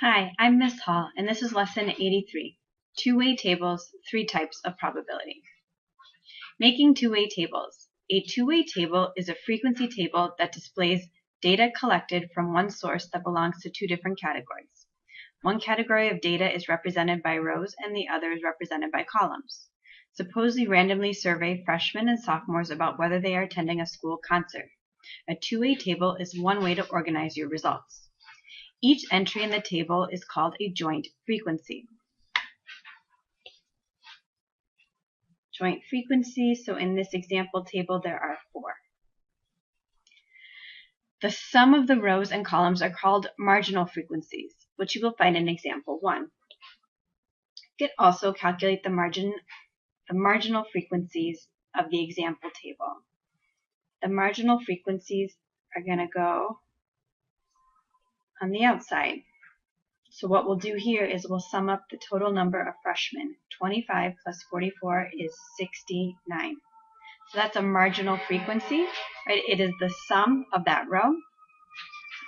Hi, I'm Miss Hall, and this is Lesson 83, Two-Way Tables, Three Types of Probability. Making two-way tables. A two-way table is a frequency table that displays data collected from one source that belongs to two different categories. One category of data is represented by rows and the other is represented by columns. Suppose we randomly survey freshmen and sophomores about whether they are attending a school concert. A two-way table is one way to organize your results. Each entry in the table is called a joint frequency. Joint frequency, so in this example table there are 4. The sum of the rows and columns are called marginal frequencies, which you will find in example 1. You can also calculate the marginal frequencies of the example table. The marginal frequencies are going to go on the outside. So what we'll do here is we'll sum up the total number of freshmen. 25 plus 44 is 69. So that's a marginal frequency, right? It is the sum of that row.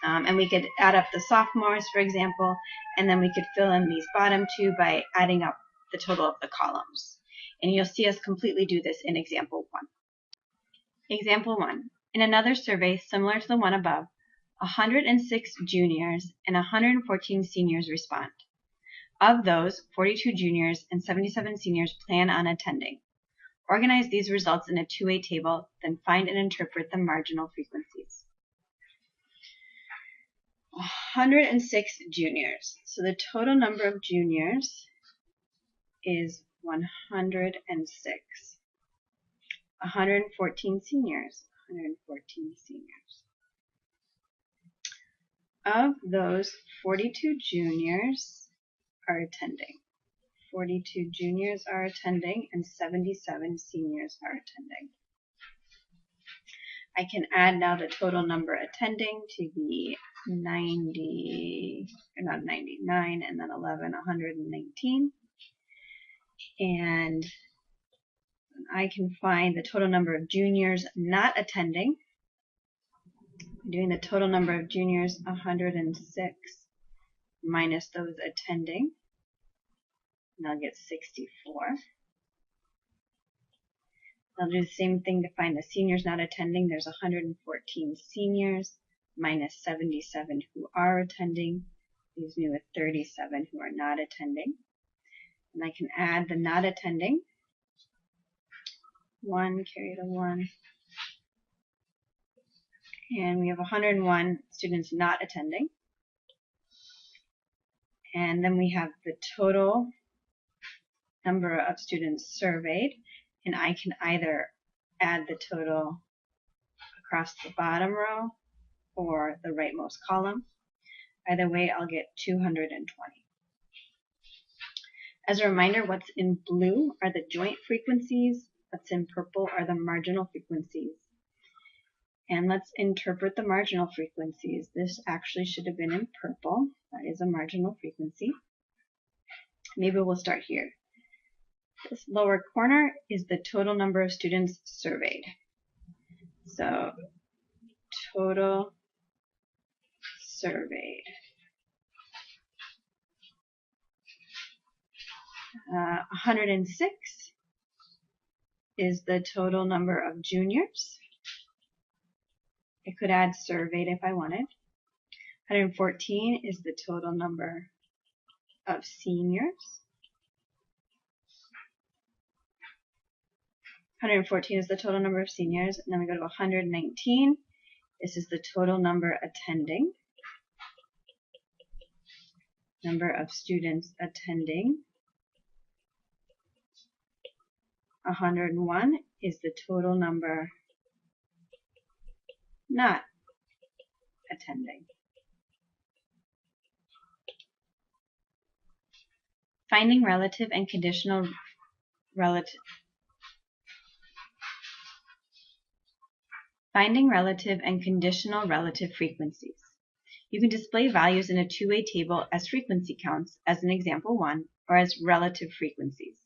And we could add up the sophomores, for example, and then we could fill in these bottom two by adding up the total of the columns. And you'll see us completely do this in example 1. Example 1. In another survey similar to the one above, 106 juniors and 114 seniors respond. Of those, 42 juniors and 77 seniors plan on attending. Organize these results in a two-way table, then find and interpret the marginal frequencies. 106 juniors. So the total number of juniors is 106. 114 seniors. 114 seniors. Of those, 42 juniors are attending. 42 juniors are attending and 77 seniors are attending. I can add now the total number attending to be 99 and then 11, 119. And I can find the total number of juniors not attending. Doing the total number of juniors, 106, minus those attending, and I'll get 64. I'll do the same thing to find the seniors not attending. There's 114 seniors, minus 77 who are attending, leaves me with 37 who are not attending. And I can add the not attending. 1, carry the 1. And we have 101 students not attending. And then we have the total number of students surveyed. And I can either add the total across the bottom row or the rightmost column. Either way, I'll get 220. As a reminder, what's in blue are the joint frequencies. What's in purple are the marginal frequencies. And let's interpret the marginal frequencies. This actually should have been in purple. That is a marginal frequency. Maybe we'll start here. This lower corner is the total number of students surveyed. So, total surveyed. 106 is the total number of juniors. I could add surveyed if I wanted. 114 is the total number of seniors. 114 is the total number of seniors. And then we go to 119. This is the total number attending. Number of students attending. 101 is the total number not attending. Finding relative and conditional relative frequencies. You can display values in a two-way table as frequency counts, as in example 1, or as relative frequencies.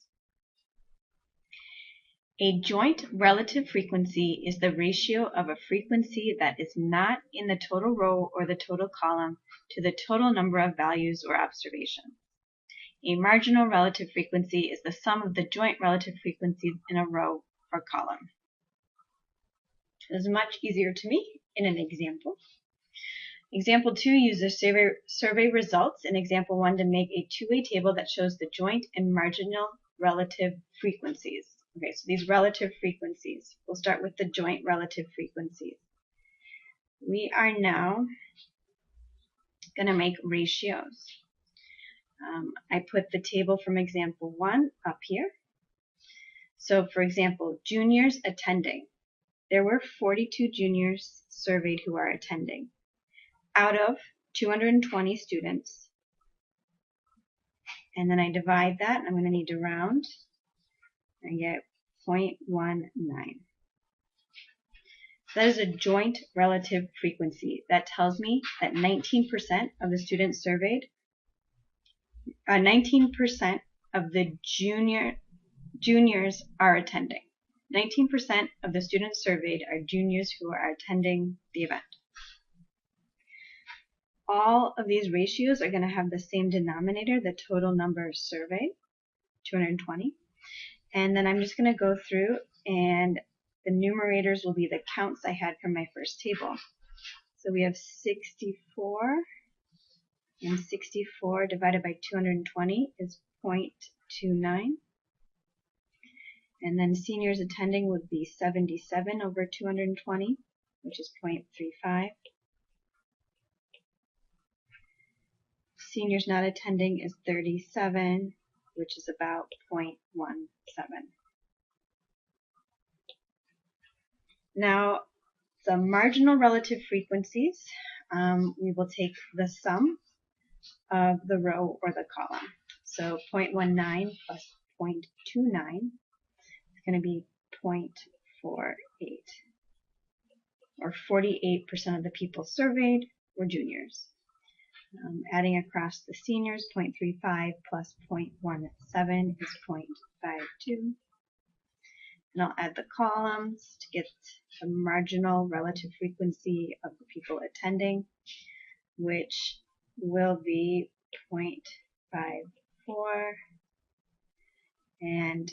A joint relative frequency is the ratio of a frequency that is not in the total row or the total column to the total number of values or observations. A marginal relative frequency is the sum of the joint relative frequencies in a row or column. It is much easier to me in an example. Example 2 uses survey results in example 1 to make a two-way table that shows the joint and marginal relative frequencies. Okay, so these relative frequencies. We'll start with the joint relative frequencies. We are now going to make ratios. I put the table from example 1 up here. So for example, juniors attending. There were 42 juniors surveyed who are attending out of 220 students. And then I divide that. I'm going to need to round. I get 0.19. That is a joint relative frequency. That tells me that 19% of the students surveyed, 19% of the juniors are attending. 19% of the students surveyed are juniors who are attending the event. All of these ratios are going to have the same denominator, the total number surveyed, 220. And then I'm just going to go through, and the numerators will be the counts I had from my first table. So we have 64, and 64 divided by 220 is 0.29. And then seniors attending would be 77 over 220, which is 0.35. Seniors not attending is 37, which is about 0.17. Now, the marginal relative frequencies, we will take the sum of the row or the column. So 0.19 plus 0.29 is going to be 0.48, or 48% of the people surveyed were juniors. Adding across the seniors, 0.35 plus 0.17 is 0.52. And I'll add the columns to get the marginal relative frequency of the people attending, which will be 0.54. And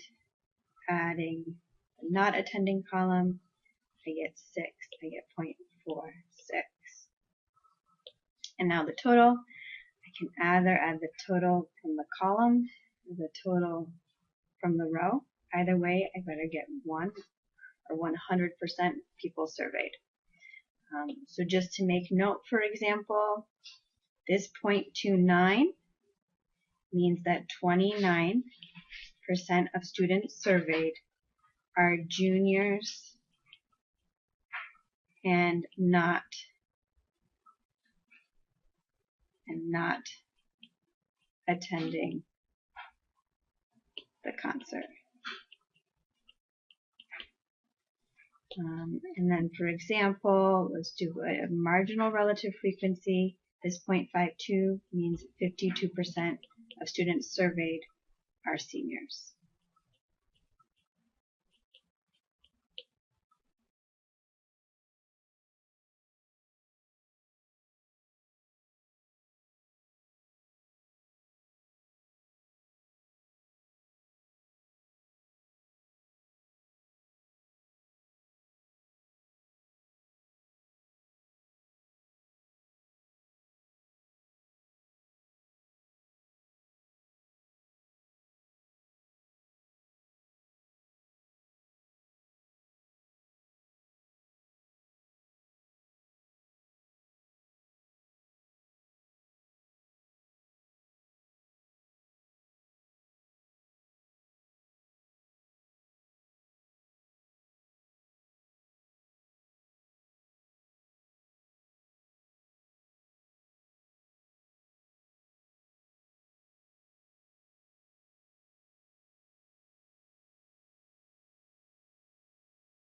adding the not attending column, I get 6. I get 0.46. And now the total, I can either add the total from the column or the total from the row. Either way, I better get 1 or 100% people surveyed. So just to make note, for example, this 0.29 means that 29% of students surveyed are juniors and not attending the concert. And then, for example, let's do a marginal relative frequency. This 0.52 means 52% of students surveyed are seniors.